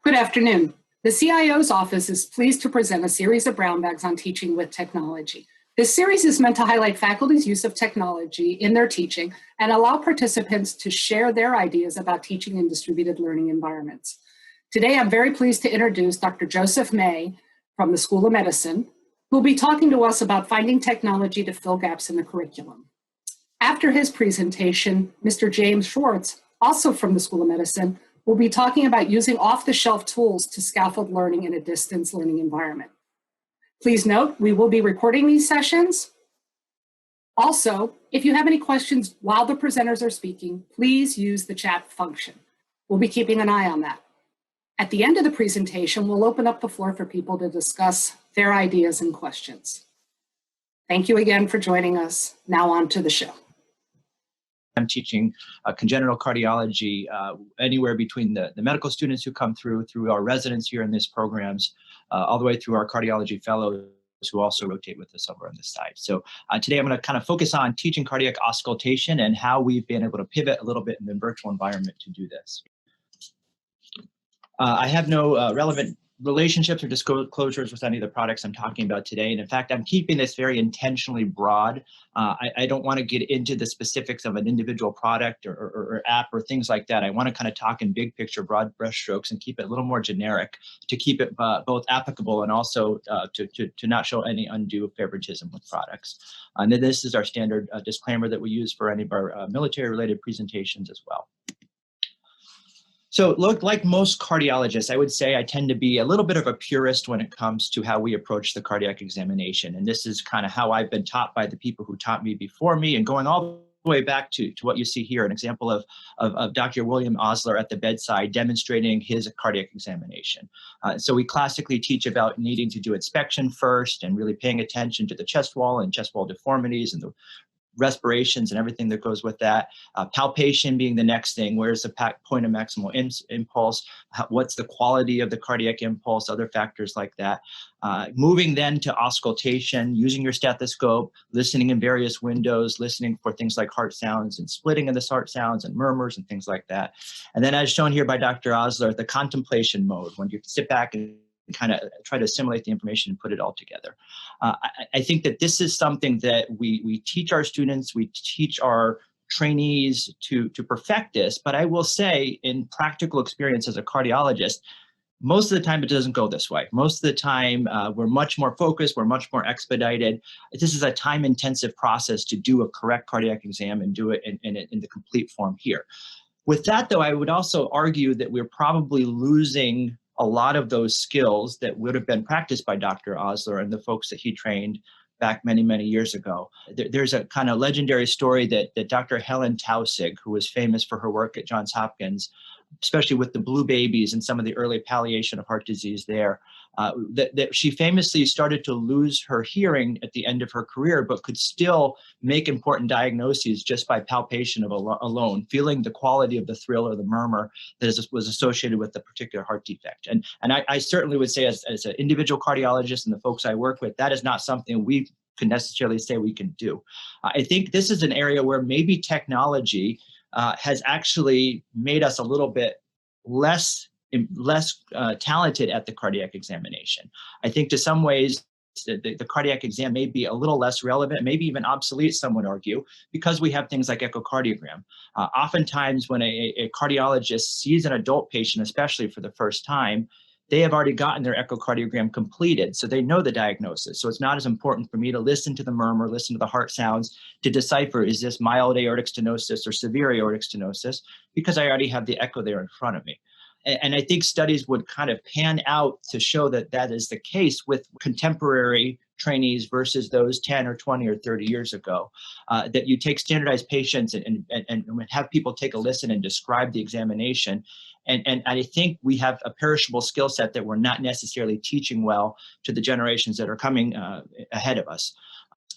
Good afternoon. The CIO's office is pleased to present a series of brown bags on teaching with technology. This series is meant to highlight faculty's use of technology in their teaching and allow participants to share their ideas about teaching in distributed learning environments. Today, I'm very pleased to introduce Dr. Joseph May from the School of Medicine, who will be talking to us about finding technology to fill gaps in the curriculum. After his presentation, Mr. James Schwartz, also from the School of Medicine, will be talking about using off-the-shelf tools to scaffold learning in a distance learning environment. Please note, we will be recording these sessions. Also, if you have any questions while the presenters are speaking, please use the chat function. We'll be keeping an eye on that. At the end of the presentation, we'll open up the floor for people to discuss their ideas and questions. Thank you again for joining us. Now on to the show. I'm teaching congenital cardiology anywhere between the medical students who come through our residents here in these programs, all the way through our cardiology fellows who also rotate with us over on this side. So today I'm going to kind of focus on teaching cardiac auscultation and how we've been able to pivot a little bit in the virtual environment to do this. I have no relevant relationships or disclosures with any of the products I'm talking about today. And in fact, I'm keeping this very intentionally broad. I don't want to get into the specifics of an individual product or app or things like that. I want to kind of talk in big picture, broad brushstrokes and keep it a little more generic to keep it both applicable and also to not show any undue favoritism with products. And then this is our standard disclaimer that we use for any of our military related presentations as well. So look, like most cardiologists, I would say I tend to be a little bit of a purist when it comes to how we approach the cardiac examination. And this is kind of how I've been taught by the people who taught me before me, and going all the way back to what you see here, an example of Dr. William Osler at the bedside demonstrating his cardiac examination. So we classically teach about needing to do inspection first and really paying attention to the chest wall and chest wall deformities and the respirations and everything that goes with that. Palpation being the next thing. Where's the point of maximal impulse? What's the quality of the cardiac impulse? Other factors like that. Moving then to auscultation, using your stethoscope, listening in various windows, listening for things like heart sounds and splitting of the heart sounds and murmurs and things like that. And then as shown here by Dr. Osler, the contemplation mode, when you sit back and kind of try to assimilate the information and put it all together. I think that this is something that we teach our students, we teach our trainees to perfect this, but I will say in practical experience as a cardiologist, most of the time it doesn't go this way. Most of the time we're much more focused, we're much more expedited. This is a time-intensive process to do a correct cardiac exam and do it in the complete form here. With that though, I would also argue that we're probably losing a lot of those skills that would have been practiced by Dr. Osler and the folks that he trained back many, many years ago. There's a kind of legendary story that Dr. Helen Taussig, who was famous for her work at Johns Hopkins, especially with the blue babies and some of the early palliation of heart disease there, that she famously started to lose her hearing at the end of her career, but could still make important diagnoses just by palpation alone, feeling the quality of the thrill or the murmur that was associated with the particular heart defect. And I certainly would say as an individual cardiologist and the folks I work with, that is not something we can necessarily say we can do. I think this is an area where maybe technology has actually made us a little bit less talented at the cardiac examination. I think to some ways the cardiac exam may be a little less relevant, maybe even obsolete, some would argue, because we have things like echocardiogram. Oftentimes when a cardiologist sees an adult patient, especially for the first time, they have already gotten their echocardiogram completed, so they know the diagnosis. So it's not as important for me to listen to the murmur, listen to the heart sounds, to decipher, is this mild aortic stenosis or severe aortic stenosis, because I already have the echo there in front of me. And I think studies would kind of pan out to show that that is the case with contemporary trainees versus those 10 or 20 or 30 years ago, that you take standardized patients and have people take a listen and describe the examination. And I think we have a perishable skill set that we're not necessarily teaching well to the generations that are coming ahead of us.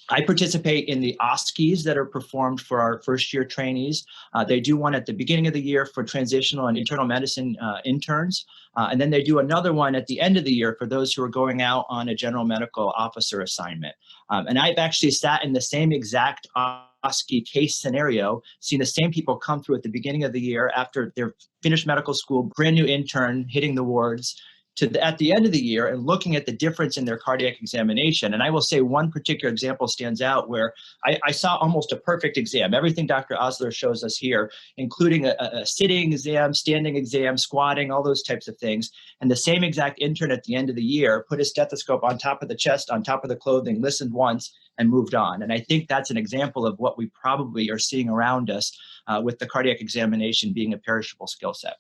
I participate in the OSCEs that are performed for our first year trainees. They do one at the beginning of the year for transitional and internal medicine interns. And then they do another one at the end of the year for those who are going out on a general medical officer assignment. And I've actually sat in the same exact case scenario, seeing the same people come through at the beginning of the year after they're finished medical school, brand new intern hitting the wards, at the end of the year and looking at the difference in their cardiac examination. And I will say one particular example stands out where I saw almost a perfect exam. Everything Dr. Osler shows us here, including a sitting exam, standing exam, squatting, all those types of things. And the same exact intern at the end of the year put his stethoscope on top of the chest, on top of the clothing, listened once, and moved on. And I think that's an example of what we probably are seeing around us with the cardiac examination being a perishable skill set.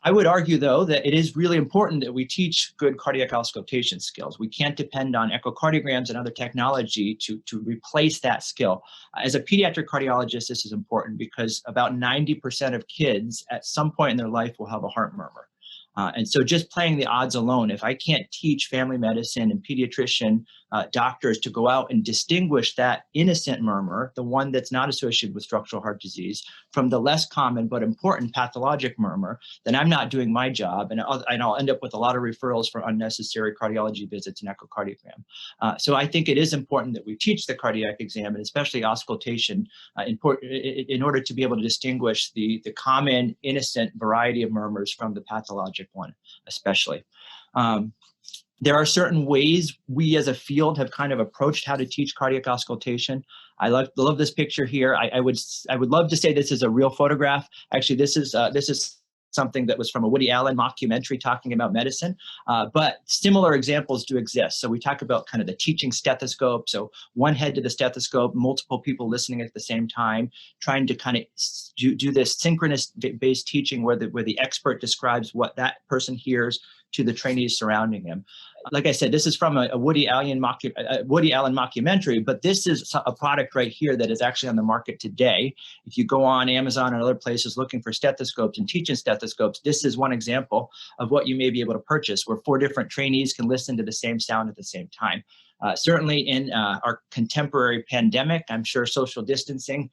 I would argue, though, that it is really important that we teach good cardiac auscultation skills. We can't depend on echocardiograms and other technology to replace that skill. As a pediatric cardiologist, this is important because about 90% of kids at some point in their life will have a heart murmur. And so just playing the odds alone, if I can't teach family medicine and pediatrician doctors to go out and distinguish that innocent murmur, the one that's not associated with structural heart disease, from the less common but important pathologic murmur, then I'm not doing my job, and I'll end up with a lot of referrals for unnecessary cardiology visits and echocardiogram. So I think it is important that we teach the cardiac exam, and especially auscultation, in order to be able to distinguish the common innocent variety of murmurs from the pathologic one, especially. There are certain ways we as a field have kind of approached how to teach cardiac auscultation. I love this picture here. I would love to say this is a real photograph. Actually, this is something that was from a Woody Allen mockumentary talking about medicine, but similar examples do exist. So we talk about kind of the teaching stethoscope. So one head to the stethoscope, multiple people listening at the same time, trying to kind of do this synchronous based teaching where the expert describes what that person hears to the trainees surrounding him. Like I said, this is from a Woody Allen mockumentary, but this is a product right here that is actually on the market today. If you go on Amazon and other places looking for stethoscopes and teaching stethoscopes, this is one example of what you may be able to purchase, where 4 different trainees can listen to the same sound at the same time. Certainly in our contemporary pandemic, I'm sure social distancing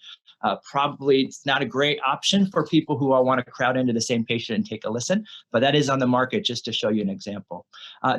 probably it's not a great option for people who all want to crowd into the same patient and take a listen, but that is on the market just to show you an example.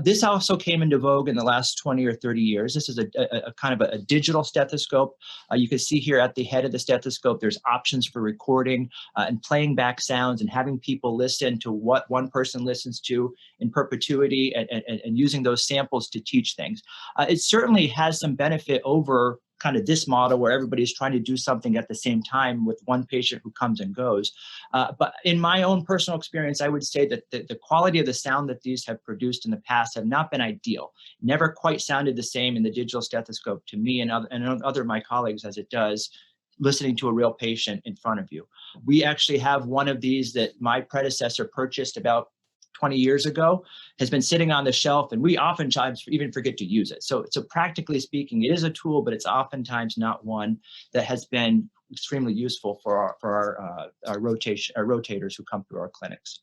This also came into vogue in the last 20 or 30 years. This is a kind of a digital stethoscope. You can see here at the head of the stethoscope, there's options for recording and playing back sounds and having people listen to what one person listens to in perpetuity and using those samples to teach things. It certainly has some benefit over kind of this model where everybody's trying to do something at the same time with one patient who comes and goes. But in my own personal experience, I would say that the quality of the sound that these have produced in the past have not been ideal. Never quite sounded the same in the digital stethoscope to me and other of my colleagues as it does listening to a real patient in front of you. We actually have one of these that my predecessor purchased about 20 years ago, has been sitting on the shelf, and we oftentimes even forget to use it. So practically speaking, it is a tool, but it's oftentimes not one that has been extremely useful for our rotators who come through our clinics.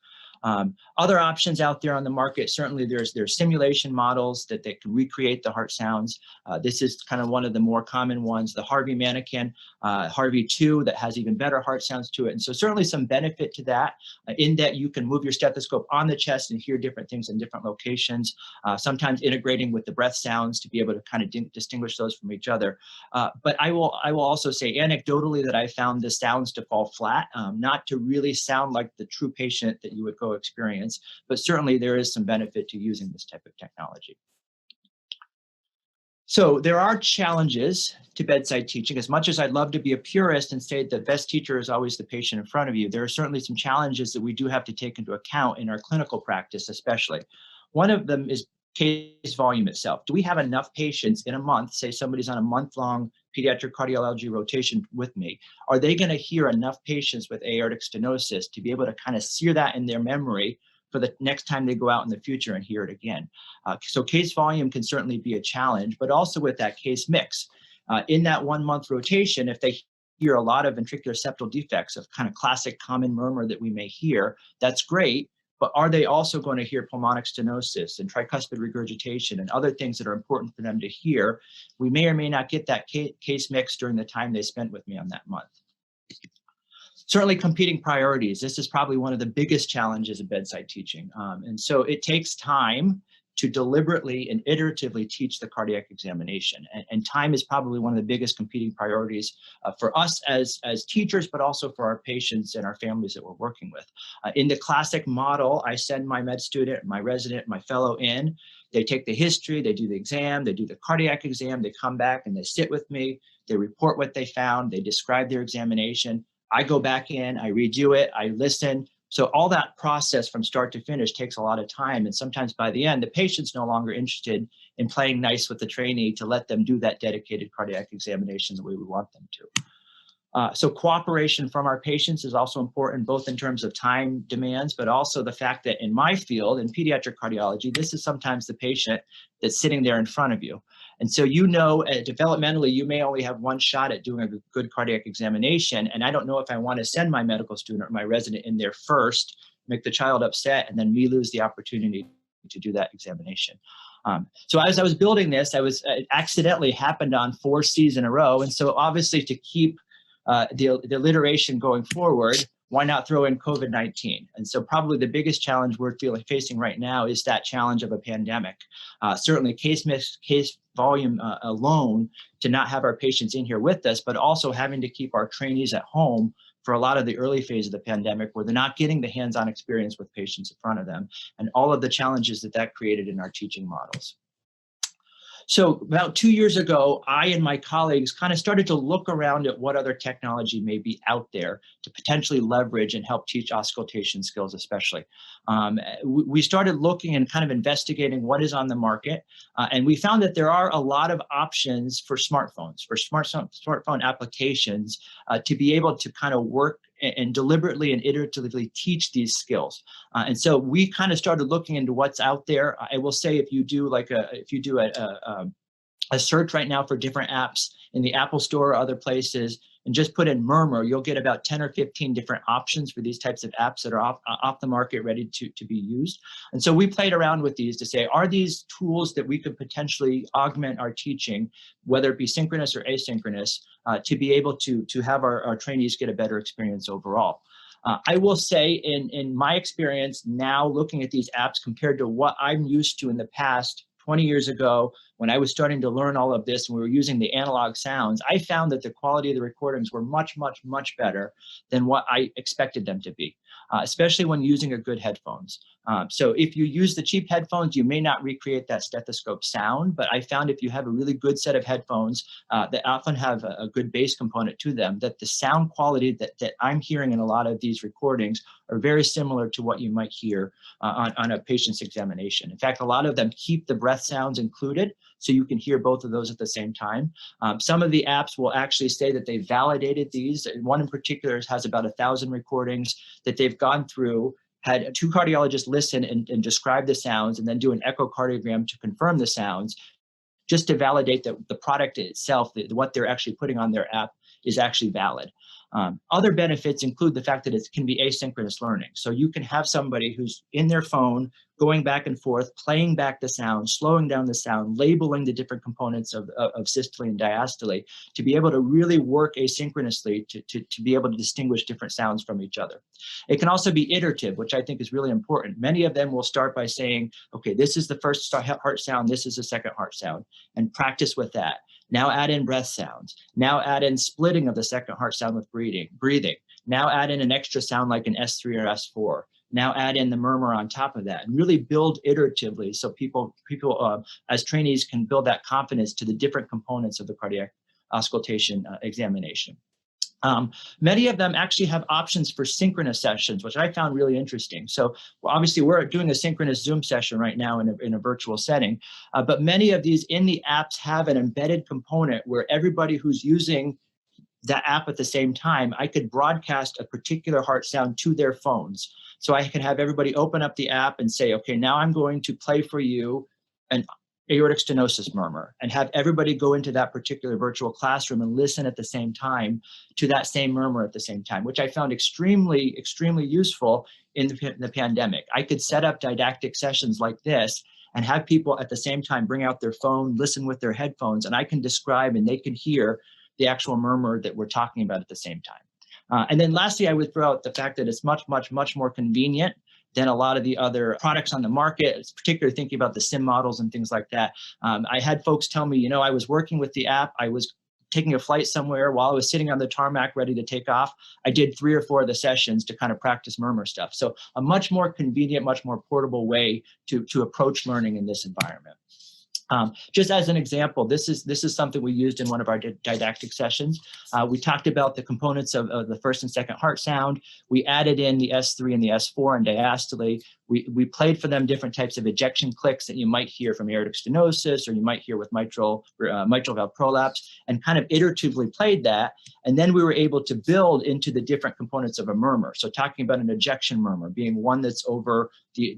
Other options out there on the market, certainly there's simulation models that can recreate the heart sounds. This is kind of one of the more common ones, the Harvey mannequin, Harvey 2, that has even better heart sounds to it. And so certainly some benefit to that in that you can move your stethoscope on the chest and hear different things in different locations, sometimes integrating with the breath sounds to be able to kind of distinguish those from each other. But I will also say anecdotally that I found the sounds to fall flat, not to really sound like the true patient that you would go experience, but certainly there is some benefit to using this type of technology. So there are challenges to bedside teaching. As much as I'd love to be a purist and say the best teacher is always the patient in front of you, there are certainly some challenges that we do have to take into account in our clinical practice, especially. One of them is case volume itself. Do we have enough patients in a month? Say somebody's on a month-long pediatric cardiology rotation with me. Are they going to hear enough patients with aortic stenosis to be able to kind of sear that in their memory for the next time they go out in the future and hear it again? So case volume can certainly be a challenge, but also with that case mix. In that 1 month rotation, if they hear a lot of ventricular septal defects of kind of classic common murmur that we may hear, that's great. But are they also going to hear pulmonic stenosis and tricuspid regurgitation and other things that are important for them to hear? We may or may not get that case mix during the time they spent with me on that month. Certainly competing priorities. This is probably one of the biggest challenges of bedside teaching. And so it takes time to deliberately and iteratively teach the cardiac examination. And time is probably one of the biggest competing priorities for us as teachers, but also for our patients and our families that we're working with. In the classic model, I send my med student, my resident, my fellow in. They take the history, they do the exam, they do the cardiac exam, they come back and they sit with me, they report what they found, they describe their examination. I go back in, I redo it, I listen. So all that process from start to finish takes a lot of time. And sometimes by the end, the patient's no longer interested in playing nice with the trainee to let them do that dedicated cardiac examination the way we want them to. So cooperation from our patients is also important, both in terms of time demands, but also the fact that in my field, in pediatric cardiology, this is sometimes the patient that's sitting there in front of you. And so, developmentally, you may only have one shot at doing a good cardiac examination. And I don't know if I want to send my medical student or my resident in there first, make the child upset, and then me lose the opportunity to do that examination. So as I was building this, it accidentally happened on 4 C's in a row. And so obviously to keep the alliteration going forward, why not throw in COVID-19? And so probably the biggest challenge we're facing right now is that challenge of a pandemic. Certainly case volume alone to not have our patients in here with us, but also having to keep our trainees at home for a lot of the early phase of the pandemic where they're not getting the hands-on experience with patients in front of them and all of the challenges that created in our teaching models. So about 2 years ago, I and my colleagues kind of started to look around at what other technology may be out there to potentially leverage and help teach auscultation skills, especially. We started looking and kind of investigating what is on the market. And we found that there are a lot of options for smartphones, for smartphone applications to be able to kind of work and deliberately and iteratively teach these skills. And so we kind of started looking into what's out there. I will say if you do a search right now for different apps in the Apple Store or other places, and just put in Murmur, you'll get about 10 or 15 different options for these types of apps that are off the market, ready to be used. And so we played around with these to say, are these tools that we could potentially augment our teaching, whether it be synchronous or asynchronous, to be able to have our trainees get a better experience overall. I will say in my experience now looking at these apps compared to what I'm used to in the past, 20 years ago, when I was starting to learn all of this and we were using the analog sounds, I found that the quality of the recordings were much, much, much better than what I expected them to be, especially when using a good headphones. So if you use the cheap headphones, you may not recreate that stethoscope sound, but I found if you have a really good set of headphones that often have a good bass component to them, that the sound quality that I'm hearing in a lot of these recordings are very similar to what you might hear on a patient's examination. In fact, a lot of them keep the breath sounds included, so you can hear both of those at the same time. Some of the apps will actually say that they validated these. One in particular has about 1,000 recordings that they've gone through, had 2 cardiologists listen and describe the sounds and then do an echocardiogram to confirm the sounds, just to validate that the product itself, what they're actually putting on their app, is actually valid. Other benefits include the fact that it can be asynchronous learning. So you can have somebody who's in their phone, going back and forth, playing back the sound, slowing down the sound, labeling the different components of systole and diastole to be able to really work asynchronously to be able to distinguish different sounds from each other. It can also be iterative, which I think is really important. Many of them will start by saying, okay, this is the first heart sound, this is the second heart sound, and practice with that. Now add in breath sounds. Now add in splitting of the second heart sound with breathing. Now add in an extra sound like an S3 or S4. Now add in the murmur on top of that and really build iteratively so people as trainees can build that confidence to the different components of the cardiac auscultation examination. Many of them actually have options for synchronous sessions, which I found really interesting. So obviously we're doing a synchronous Zoom session right now in a virtual setting, but many of these in the apps have an embedded component where everybody who's using that app at the same time, I could broadcast a particular heart sound to their phones. So I can have everybody open up the app and say, okay, now I'm going to play for you an aortic stenosis murmur, and have everybody go into that particular virtual classroom and listen at the same time to that same murmur at the same time, which I found extremely, extremely useful in the pandemic. I could set up didactic sessions like this and have people at the same time bring out their phone, listen with their headphones, and I can describe and they can hear the actual murmur that we're talking about at the same time. And then lastly, I would throw out the fact that it's much, much, much more convenient than a lot of the other products on the market, particularly thinking about the sim models and things like that. I had folks tell me, I was working with the app, I was taking a flight somewhere while I was sitting on the tarmac ready to take off. I did 3 or 4 of the sessions to kind of practice murmur stuff. So a much more convenient, much more portable way to approach learning in this environment. Just as an example, this is something we used in one of our didactic sessions. We talked about the components of the first and second heart sound. We added in the S3 and the S4 and diastole. We played for them different types of ejection clicks that you might hear from aortic stenosis or you might hear with mitral valve prolapse, and kind of iteratively played that. And then we were able to build into the different components of a murmur. So talking about an ejection murmur being one that's over the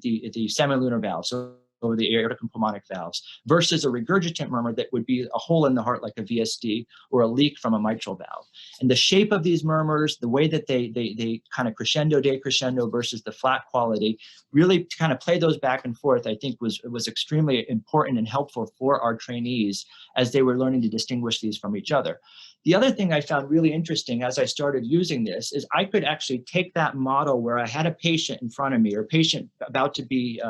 semilunar valve, so over the aortic and pulmonic valves, versus a regurgitant murmur that would be a hole in the heart like a VSD or a leak from a mitral valve. And the shape of these murmurs, the way that they kind of crescendo, decrescendo versus the flat quality, really to kind of play those back and forth, I think was extremely important and helpful for our trainees as they were learning to distinguish these from each other. The other thing I found really interesting as I started using this is I could actually take that model where I had a patient in front of me or a patient about to be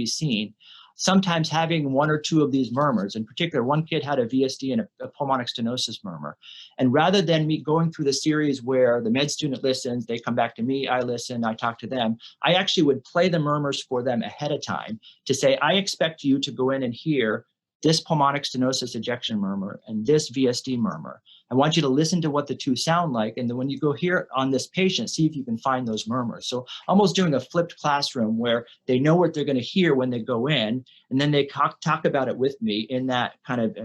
seen, sometimes having 1 or 2 of these murmurs. In particular, one kid had a VSD and a pulmonic stenosis murmur. And rather than me going through the series where the med student listens, they come back to me, I listen, I talk to them, I actually would play the murmurs for them ahead of time to say, I expect you to go in and hear this pulmonic stenosis ejection murmur and this VSD murmur. I want you to listen to what the 2 sound like. And then when you go here on this patient, see if you can find those murmurs. So almost doing a flipped classroom where they know what they're going to hear when they go in, and then they talk about it with me in that kind of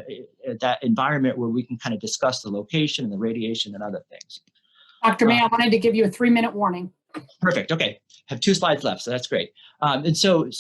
that environment where we can kind of discuss the location and the radiation and other things. Dr. May, I wanted to give you a 3-minute warning. Perfect. Okay. Have 2 slides left, so that's great. And so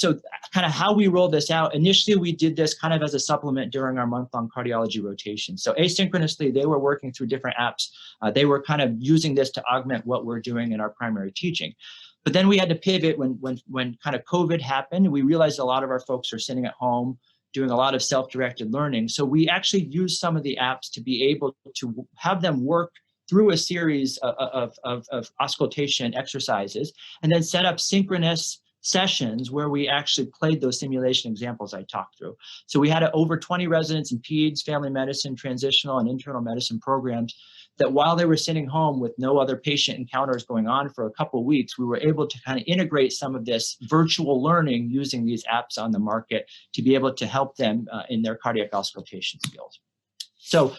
kind of how we roll this out, initially we did this kind of as a supplement during our month-long cardiology rotation. So asynchronously, they were working through different apps. They were kind of using this to augment what we're doing in our primary teaching. But then we had to pivot when kind of COVID happened. We realized a lot of our folks are sitting at home doing a lot of self-directed learning. So we actually used some of the apps to be able to have them work through a series of auscultation exercises, and then set up synchronous sessions where we actually played those simulation examples I talked through. So we had over 20 residents in peds, family medicine, transitional, and internal medicine programs that while they were sitting home with no other patient encounters going on for a couple of weeks, we were able to kind of integrate some of this virtual learning using these apps on the market to be able to help them in their cardiac auscultation skills. So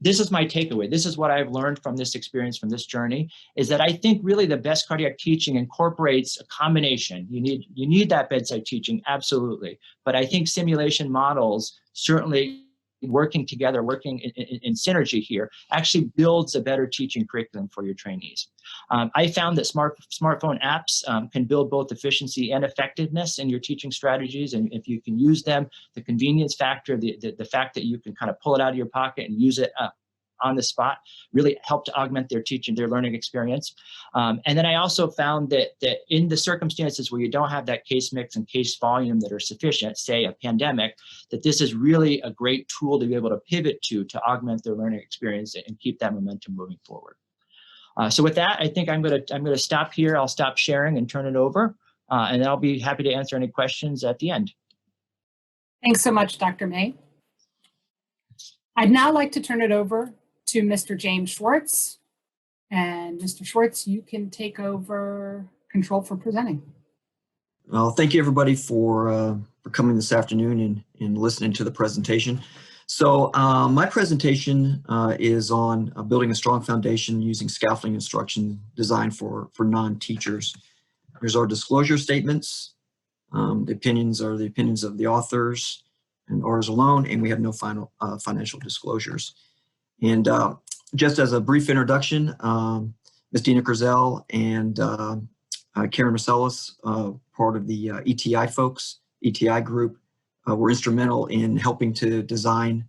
this is my takeaway. This is what I've learned from this experience, from this journey, is that I think really the best cardiac teaching incorporates a combination. You need that bedside teaching, absolutely. But I think simulation models, certainly working together, working in synergy here, actually builds a better teaching curriculum for your trainees. I found that smartphone apps can build both efficiency and effectiveness in your teaching strategies. And if you can use them, the convenience factor, the fact that you can kind of pull it out of your pocket and use it on the spot really help to augment their teaching, their learning experience. And then I also found that in the circumstances where you don't have that case mix and case volume that are sufficient, say a pandemic, that this is really a great tool to be able to pivot to augment their learning experience and keep that momentum moving forward. So with that, I think I'm gonna stop here. I'll stop sharing and turn it over, and I'll be happy to answer any questions at the end. Thanks so much, Dr. May. I'd now like to turn it over to Mr. James Schwartz. And Mr. Schwartz, you can take over control for presenting. Well, thank you everybody for coming this afternoon and listening to the presentation. So my presentation is on building a strong foundation using scaffolding instruction designed for non-teachers. Here's our disclosure statements. The opinions are the opinions of the authors and ours alone, and we have no final financial disclosures. And just as a brief introduction, Ms. Dina Kurzel and Karen Marcellus, part of the ETI group, were instrumental in helping to design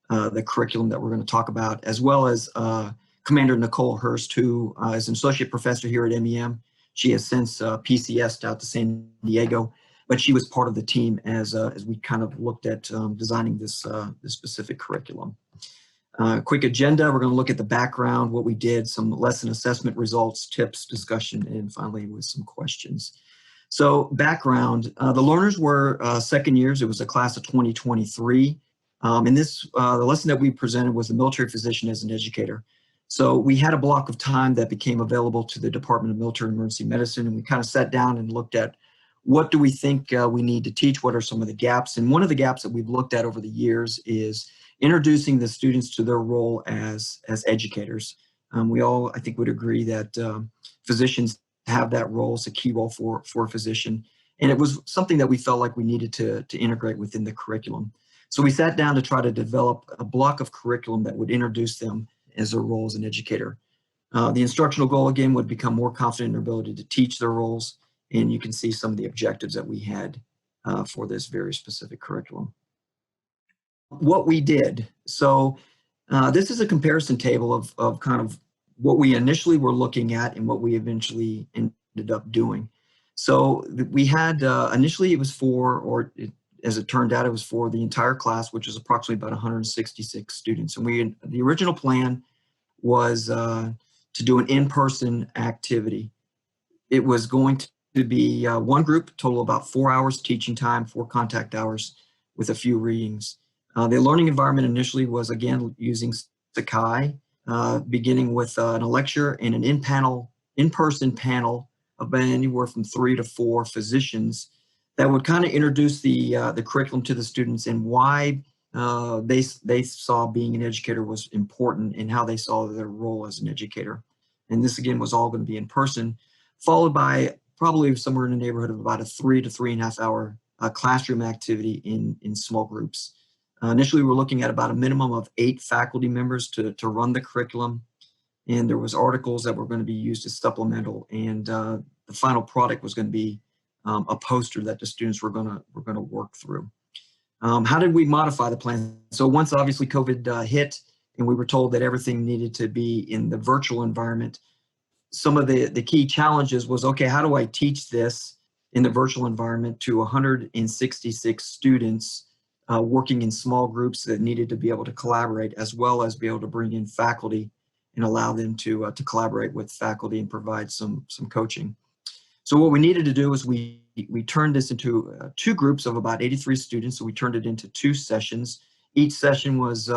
the curriculum that we're going to talk about, as well as Commander Nicole Hurst, who is an associate professor here at MEM. She has since PCS'd out to San Diego, but she was part of the team as we kind of looked at designing this specific curriculum. Quick agenda, we're going to look at the background, what we did, some lesson assessment results, tips, discussion, and finally with some questions. So background, the learners were second years. It was a class of 2023. And this, the lesson that we presented was the military physician as an educator. So we had a block of time that became available to the Department of Military Emergency Medicine, and we kind of sat down and looked at what do we think we need to teach, what are some of the gaps. And one of the gaps that we've looked at over the years is introducing the students to their role as educators. We all, I think, would agree that physicians have that role. It's a key role for a physician. And it was something that we felt like we needed to integrate within the curriculum. So we sat down to try to develop a block of curriculum that would introduce them as their role as an educator. The instructional goal, again, would become more confident in their ability to teach their roles. And you can see some of the objectives that we had for this very specific curriculum. What we did, so this is a comparison table of kind of what we initially were looking at and what we eventually ended up doing. So we had, initially it was for, as it turned out, it was for the entire class, which was approximately about 166 students. And the original plan was to do an in-person activity. It was going to be one group, total about 4 hours teaching time, 4 contact hours with a few readings. The learning environment initially was, again, using Sakai, beginning with a lecture and an in-person panel of anywhere from 3 to 4 physicians that would kind of introduce the curriculum to the students and why they saw being an educator was important and how they saw their role as an educator. And this, again, was all going to be in person, followed by probably somewhere in the neighborhood of about a 3 to 3.5 hour classroom activity in small groups. Initially, we were looking at about a minimum of 8 faculty members to run the curriculum. And there was articles that were going to be used as supplemental. And the final product was going to be a poster that the students were going to work through. How did we modify the plan? So once obviously COVID hit and we were told that everything needed to be in the virtual environment, some of the key challenges was, okay, how do I teach this in the virtual environment to 166 students working in small groups that needed to be able to collaborate, as well as be able to bring in faculty and allow them to collaborate with faculty and provide some coaching. So what we needed to do is we turned this into 2 groups of about 83 students. So we turned it into 2 sessions. Each session was,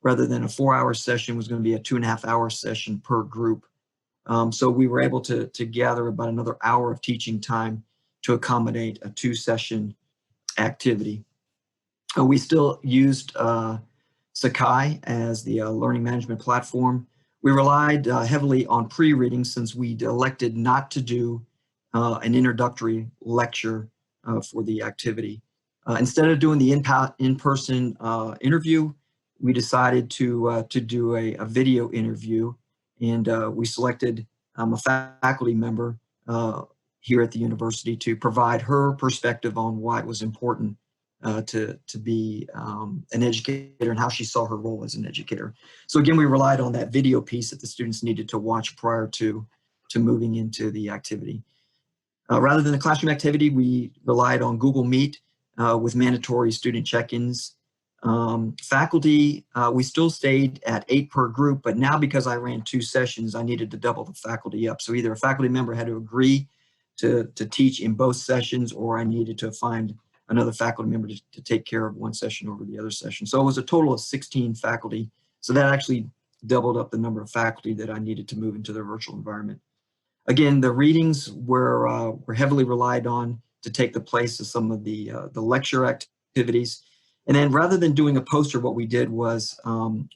rather than a 4-hour session, was going to be a 2.5-hour session per group. So we were able to gather about another hour of teaching time to accommodate a 2-session activity. We still used Sakai as the learning management platform. We relied heavily on pre-reading since we elected not to do an introductory lecture for the activity. Instead of doing the in-person interview, we decided to do a video interview, and we selected a faculty member here at the university to provide her perspective on why it was important to be an educator and how she saw her role as an educator. So again, we relied on that video piece that the students needed to watch prior to moving into the activity. Rather than the classroom activity, we relied on Google Meet with mandatory student check-ins. Faculty, we still stayed at 8 per group, but now because I ran 2 sessions, I needed to double the faculty up. So either a faculty member had to agree to teach in both sessions, or I needed to find another faculty member to take care of one session over the other session. So it was a total of 16 faculty. So that actually doubled up the number of faculty that I needed to move into the virtual environment. Again, the readings were heavily relied on to take the place of some of the lecture activities. And then rather than doing a poster, what we did was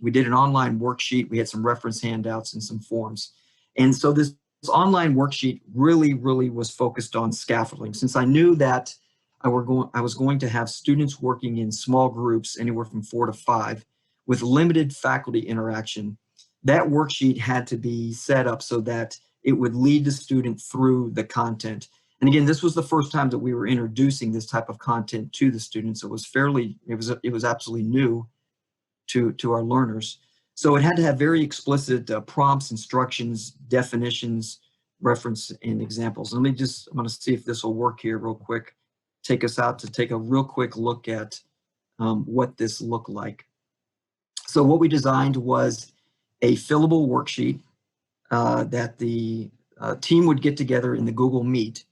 we did an online worksheet. We had some reference handouts and some forms. And so this online worksheet really was focused on scaffolding. Since I knew that I was going to have students working in small groups, anywhere from 4 to 5, with limited faculty interaction, that worksheet had to be set up so that it would lead the student through the content. And again, this was the first time that we were introducing this type of content to the students. It was absolutely new to our learners. So it had to have very explicit prompts, instructions, definitions, reference, and examples. I'm going to see if this will work here real quick. Take us out to take a real quick look at what this looked like. So what we designed was a fillable worksheet that the team would get together in the Google Meet,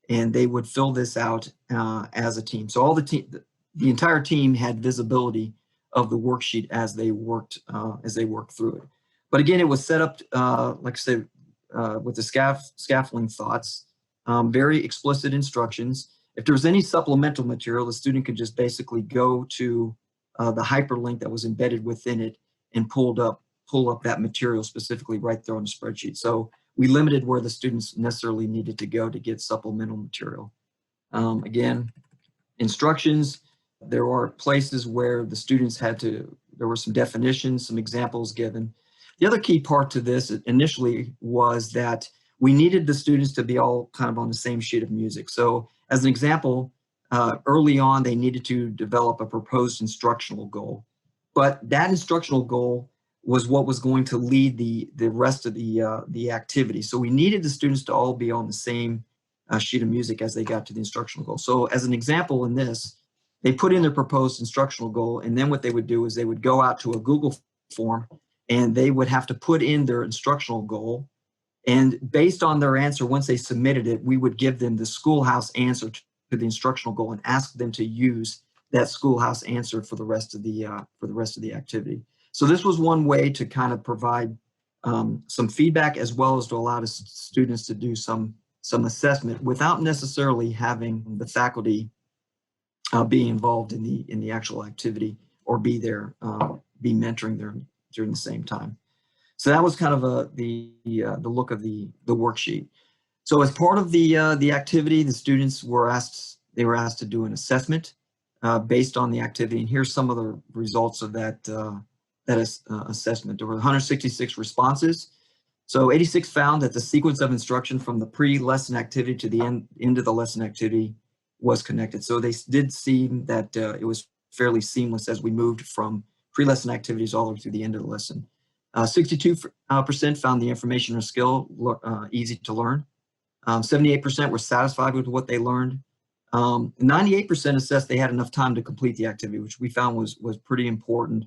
and they would fill this out as a team. So the entire team had visibility of the worksheet as they worked through it. But again, it was set up, like I said, with the scaffolding thoughts, very explicit instructions. If there was any supplemental material, the student could just basically go to the hyperlink that was embedded within it and pull up that material specifically right there on the spreadsheet. So we limited where the students necessarily needed to go to get supplemental material. Again, instructions, there are places where the students there were some definitions, some examples given. The other key part to this initially was that we needed the students to be all kind of on the same sheet of music. So as an example, early on, they needed to develop a proposed instructional goal. But that instructional goal was what was going to lead the rest of the activity. So we needed the students to all be on the same sheet of music as they got to the instructional goal. So as an example in this, they put in their proposed instructional goal, and then what they would do is they would go out to a Google form and they would have to put in their instructional goal. And based on their answer, once they submitted it, we would give them the schoolhouse answer to the instructional goal and ask them to use that schoolhouse answer for the rest of the activity. So this was one way to kind of provide some feedback, as well as to allow the students to do some assessment without necessarily having the faculty be involved in the actual activity or be mentoring them during the same time. So that was kind of the look of the worksheet. So as part of the activity, the students were asked to do an assessment based on the activity, and here's some of the results of that assessment. There were 166 responses. So 86 found that the sequence of instruction from the pre-lesson activity to the end of the lesson activity was connected. So they did see that it was fairly seamless as we moved from pre-lesson activities all the way through the end of the lesson. 62% found the information or skill easy to learn. 78% were satisfied with what they learned. 98% assessed they had enough time to complete the activity, which we found was pretty important.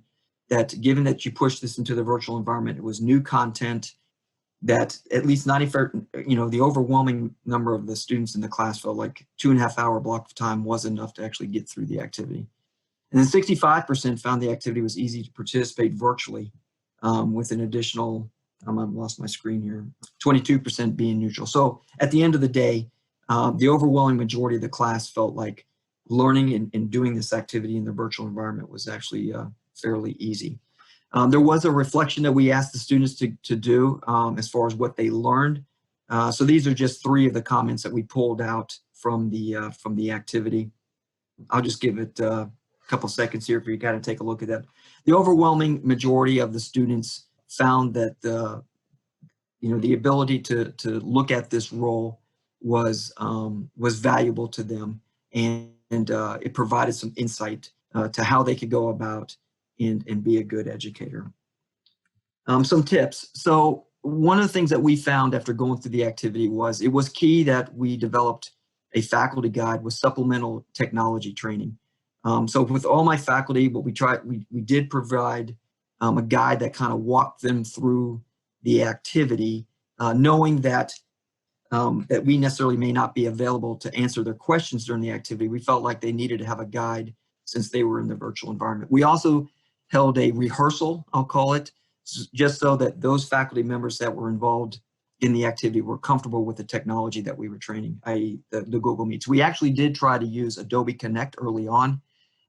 That given that you push this into the virtual environment, it was new content, that at least 95%, the overwhelming number of the students in the class felt like 2.5 hour block of time was enough to actually get through the activity. And then 65% found the activity was easy to participate virtually, with an additional, I've lost my screen here, 22% being neutral. So at the end of the day, the overwhelming majority of the class felt like learning and doing this activity in the virtual environment was actually fairly easy. There was a reflection that we asked the students to do as far as what they learned. So these are just 3 of the comments that we pulled out from the activity. I'll just give it a couple seconds here for you to take a look at that. The overwhelming majority of the students found that the ability to look at this role was valuable to them, and it provided some insight to how they could go about and be a good educator. Some tips. So one of the things that we found after going through the activity was it was key that we developed a faculty guide with supplemental technology training. So with all my faculty, what we did provide a guide that kind of walked them through the activity, knowing that that we necessarily may not be available to answer their questions during the activity. We felt like they needed to have a guide since they were in the virtual environment. We also held a rehearsal, I'll call it, just so that those faculty members that were involved in the activity were comfortable with the technology that we were training, i.e. the Google Meets. We actually did try to use Adobe Connect early on,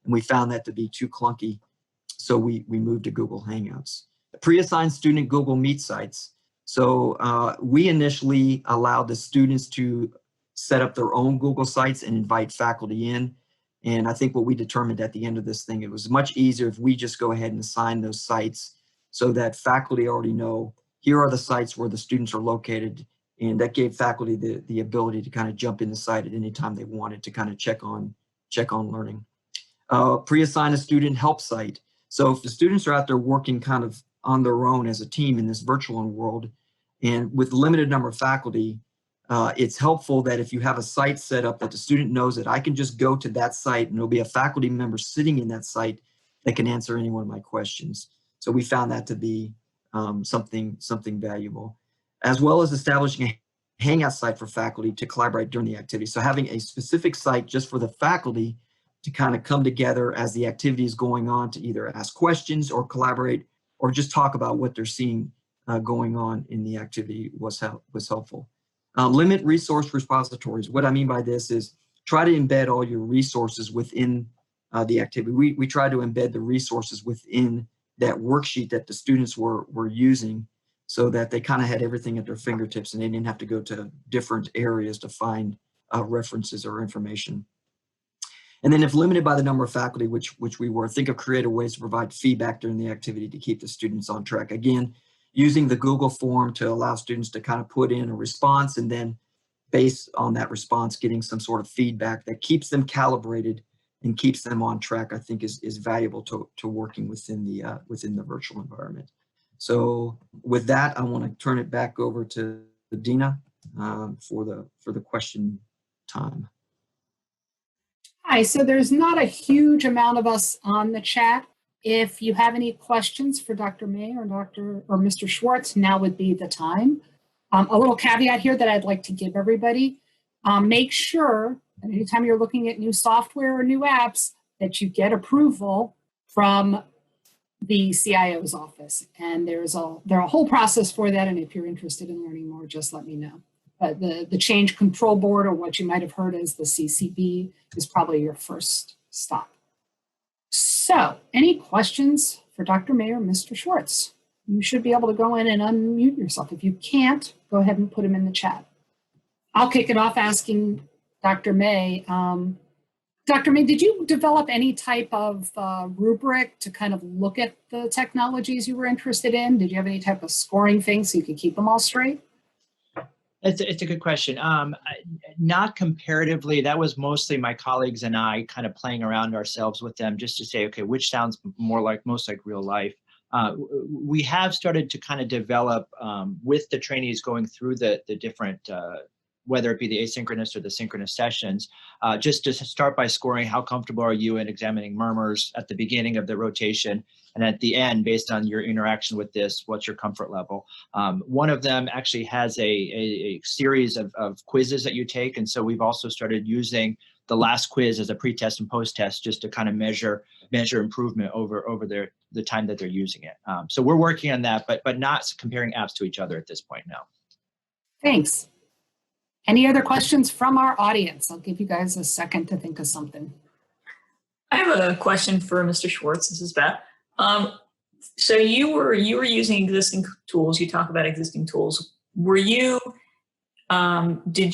and we found that to be too clunky, so we moved to Google Hangouts. Pre-assigned student Google Meet sites. So we initially allowed the students to set up their own Google sites and invite faculty in. And I think what we determined at the end of this thing, it was much easier if we just go ahead and assign those sites so that faculty already know, here are the sites where the students are located. And that gave faculty the ability to kind of jump in the site at any time they wanted to kind of check on learning. Pre-assign a student help site. So if the students are out there working kind of on their own as a team in this virtual world, and with limited number of faculty, it's helpful that if you have a site set up that the student knows that I can just go to that site and there'll be a faculty member sitting in that site that can answer any one of my questions. So we found that to be something valuable, as well as establishing hangout site for faculty to collaborate during the activity. So having a specific site just for the faculty to kind of come together as the activity is going on to either ask questions or collaborate or just talk about what they're seeing going on in the activity was helpful. Limit resource repositories. What I mean by this is try to embed all your resources within the activity. We try to embed the resources within that worksheet that the students were using so that they kind of had everything at their fingertips and they didn't have to go to different areas to find references or information. And then if limited by the number of faculty, which we were, think of creative ways to provide feedback during the activity to keep the students on track. Again, using the Google form to allow students to kind of put in a response and then based on that response, getting some sort of feedback that keeps them calibrated and keeps them on track, I think is valuable to working within the virtual environment. So with that, I want to turn it back over to Dina for the question time. Hi, so there's not a huge amount of us on the chat. If you have any questions for Dr. May or Mr. Schwartz, now would be the time. A little caveat here that I'd like to give everybody. Make sure that anytime you're looking at new software or new apps that you get approval from the CIO's office. And there's a whole process for that. And if you're interested in learning more, just let me know. But the Change Control Board, or what you might have heard as the CCB, is probably your first stop. So, any questions for Dr. May or Mr. Schwartz? You should be able to go in and unmute yourself. If you can't, go ahead and put them in the chat. I'll kick it off asking Dr. May. Dr. May, did you develop any type of rubric to kind of look at the technologies you were interested in? Did you have any type of scoring thing so you could keep them all straight? It's a good question. Not comparatively. That was mostly my colleagues and I kind of playing around ourselves with them just to say, okay, which sounds most like real life. We have started to kind of develop with the trainees going through the different, whether it be the asynchronous or the synchronous sessions, just to start by scoring how comfortable are you in examining murmurs at the beginning of the rotation, and at the end, based on your interaction with this, what's your comfort level? One of them actually has a series of quizzes that you take, and so we've also started using the last quiz as a pre-test and post-test just to kind of measure improvement over the time that they're using it. So we're working on that, but not comparing apps to each other at this point now. Thanks. Any other questions from our audience? I'll give you guys a second to think of something. I have a question for Mr. Schwartz. This is Beth. So you were using existing tools. You talk about existing tools. Did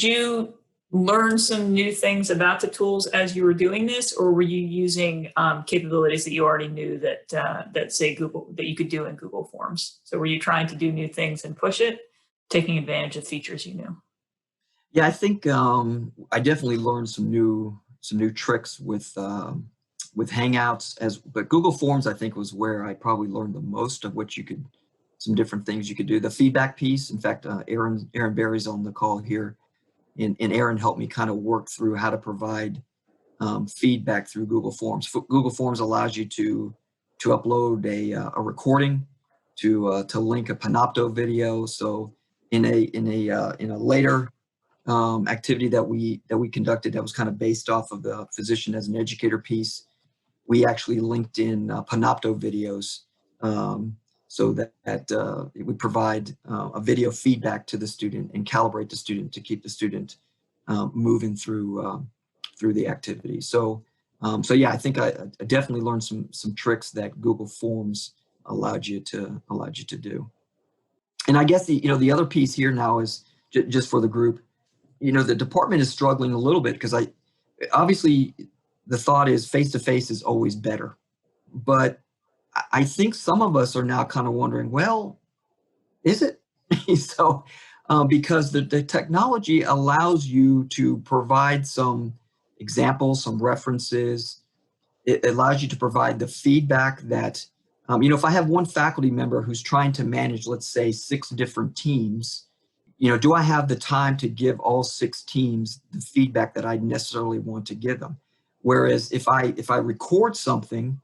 you learn some new things about the tools as you were doing this, or were you using capabilities that you already knew that say Google, that you could do in Google Forms? So were you trying to do new things and push it, taking advantage of features you knew? Yeah, I think I definitely learned some new tricks with Hangouts, but Google Forms I think was where I probably learned the most of some different things you could do. The feedback piece, in fact, Aaron Berry's on the call here, and Aaron helped me kind of work through how to provide feedback through Google Forms. Google Forms allows you to upload a recording, to link a Panopto video. So in a later activity that we conducted that was kind of based off of the physician as an educator piece, we actually linked in Panopto videos so that it would provide a video feedback to the student and calibrate the student to keep the student moving through the activity. So yeah, I think I definitely learned some tricks that Google Forms allowed you to do. And I guess the other piece here now is just for the group. The department is struggling a little bit because obviously the thought is face-to-face is always better. But I think some of us are now kind of wondering, well, is it? So because the technology allows you to provide some examples, some references. It allows you to provide the feedback that, if I have one faculty member who's trying to manage, let's say, 6 different teams, do I have the time to give all 6 teams the feedback that I necessarily want to give them? Whereas if I record something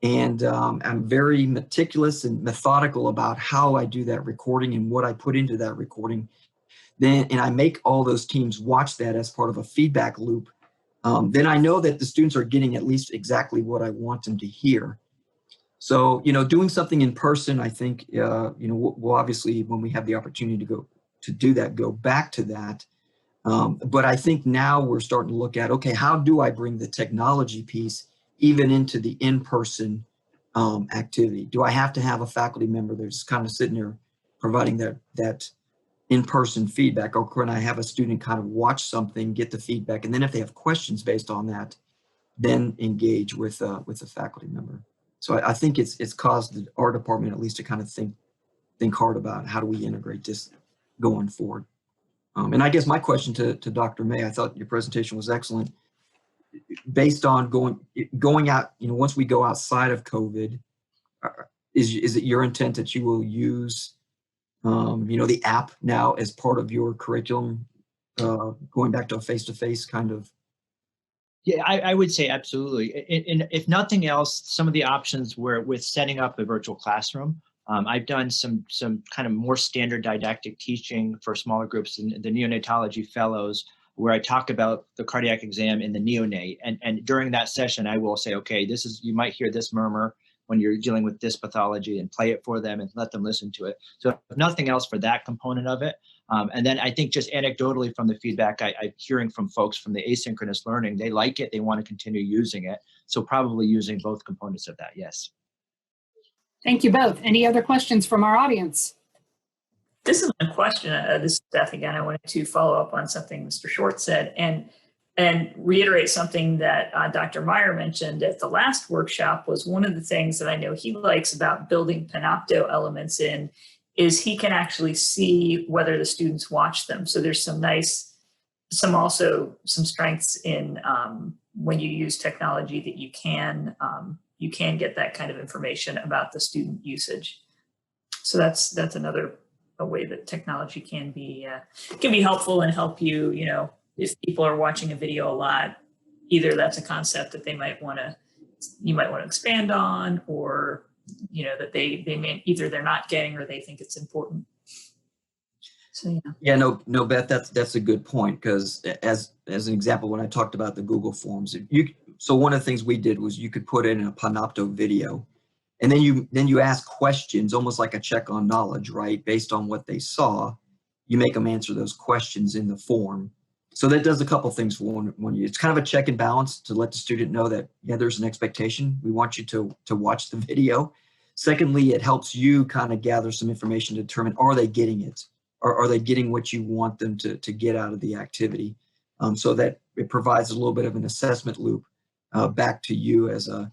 and I'm very meticulous and methodical about how I do that recording and what I put into that recording, then, and I make all those teams watch that as part of a feedback loop, then I know that the students are getting at least exactly what I want them to hear. So, doing something in person, I think, we'll obviously, when we have the opportunity to do that, go back to that. But I think now we're starting to look at, okay, how do I bring the technology piece even into the in-person activity? Do I have to have a faculty member that's kind of sitting there providing that in-person feedback, or can I have a student kind of watch something, get the feedback, and then if they have questions based on that, then engage with a faculty member? So I think it's caused our department at least to kind of think hard about how do we integrate this going forward. And I guess my question to Dr. May, I thought your presentation was excellent. Based on going out, once we go outside of COVID, is it your intent that you will use, the app now as part of your curriculum, going back to a face-to-face kind of? Yeah, I would say absolutely. And if nothing else, some of the options were with setting up a virtual classroom. I've done some kind of more standard didactic teaching for smaller groups in the neonatology fellows, where I talk about the cardiac exam in the neonate. And during that session, I will say, okay, you might hear this murmur when you're dealing with this pathology, and play it for them and let them listen to it. So if nothing else for that component of it. And then I think just anecdotally from the feedback I'm hearing from folks from the asynchronous learning, they like it, they want to continue using it. So probably using both components of that, yes. Thank you both. Any other questions from our audience? This is a question. This is Beth again. I wanted to follow up on something Mr. Short said and reiterate something that Dr. Meyer mentioned at the last workshop. Was one of the things that I know he likes about building Panopto elements in is he can actually see whether the students watch them. So there's some strengths in when you use technology that you can get that kind of information about the student usage. So that's another way that technology can be helpful and help you. If people are watching a video a lot, either that's a concept that you might want to expand on, or that they may either they're not getting or they think it's important. So yeah. Yeah, no, Beth, that's a good point, because as an example, when I talked about the Google Forms, so one of the things we did was you could put in a Panopto video, and then you ask questions, almost like a check on knowledge, right? Based on what they saw, you make them answer those questions in the form. So that does a couple things for one. It's kind of a check and balance to let the student know that, yeah, there's an expectation. We want you to watch the video. Secondly, it helps you kind of gather some information to determine, are they getting it? Or are they getting what you want them to get out of the activity? So that it provides a little bit of an assessment loop back to you as an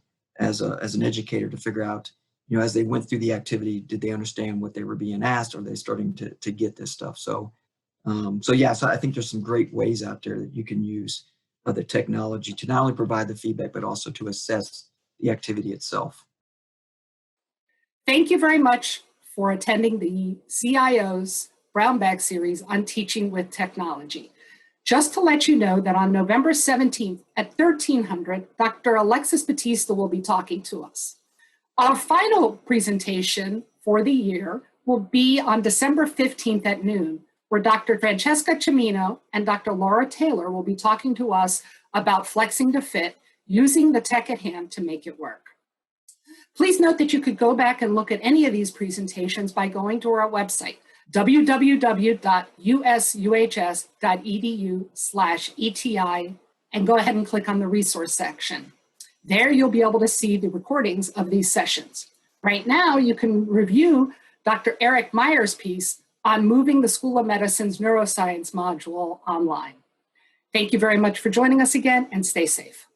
educator to figure out, as they went through the activity, did they understand what they were being asked? Are they starting to get this stuff? So I think there's some great ways out there that you can use the technology to not only provide the feedback, but also to assess the activity itself. Thank you very much for attending the CIO's Brown Bag series on teaching with technology. Just to let you know that on November 17th at 1300, Dr. Alexis Batista will be talking to us. Our final presentation for the year will be on December 15th at noon, where Dr. Francesca Cimino and Dr. Laura Taylor will be talking to us about flexing to fit, using the tech at hand to make it work. Please note that you could go back and look at any of these presentations by going to our website, www.usuhs.edu/ETI, and go ahead and click on the resource section. There you'll be able to see the recordings of these sessions. Right now, you can review Dr. Eric Meyer's piece on moving the School of Medicine's neuroscience module online. Thank you very much for joining us again, and stay safe.